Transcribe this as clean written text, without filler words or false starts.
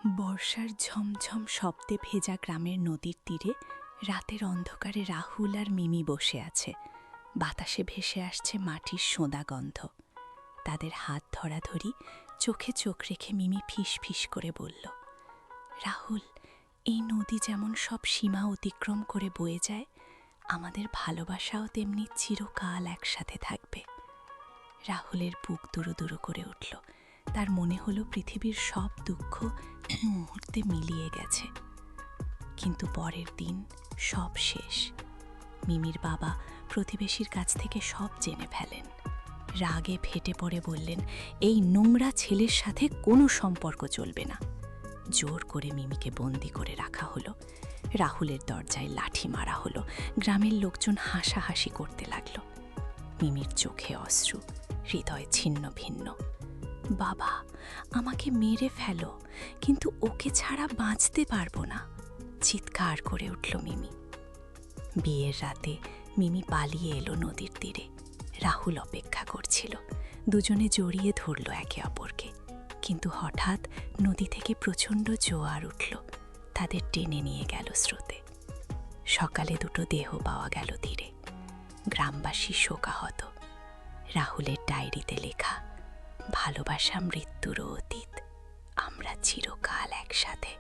বর্ষার ঝমঝম শব্দে ভেজা গ্রামের নদীর তীরে রাতের অন্ধকারে রাহুল আর মিমি বসে আছে। বাতাসে ভেসে আসছে মাটির সোঁদা গন্ধ। তাদের হাত ধরাধরি, চোখে চোখ রেখে মিমি ফিস ফিস করে বলল, রাহুল, এই নদী যেমন সব সীমা অতিক্রম করে বয়ে যায়, আমাদের ভালোবাসাও তেমনি চিরকাল একসাথে থাকবে। রাহুলের বুক দুরু দুরু করে উঠল। তার মনে হলো পৃথিবীর সব দুঃখ মুহূর্তে মিলিয়ে গেছে। কিন্তু পরের দিন সব শেষ। মিমির বাবা প্রতিবেশীর কাছ থেকে সব জেনে ফেলেন। রাগে ফেটে পড়ে বললেন, এই নোংরা ছেলের সাথে কোনো সম্পর্ক চলবে না। জোর করে মিমিকে বন্দি করে রাখা হলো। রাহুলের দরজায় লাঠি মারা হলো। গ্রামের লোকজন হাসাহাসি করতে লাগলো। মিমির চোখে অশ্রু, হৃদয় ছিন্ন ভিন্ন। বাবা, আমাকে মেরে ফেলো, কিন্তু ওকে ছাড়া বাঁচতে পারবো না, চিৎকার করে উঠল মিমি। বিয়ের রাতে মিমি পালিয়ে এলো নদীর তীরে। রাহুল অপেক্ষা করছিল। দুজনে জড়িয়ে ধরল একে অপরকে। কিন্তু হঠাৎ নদী থেকে প্রচণ্ড জোয়ার উঠল। তাদের টেনে নিয়ে গেল স্রোতে। সকালে দুটো দেহ পাওয়া গেল তীরে। গ্রামবাসী শোকাহত। রাহুলের ডায়েরিতে লেখা, ভালোবাসা মৃত্যুরও অতীত, আমরা চিরকাল একসাথে।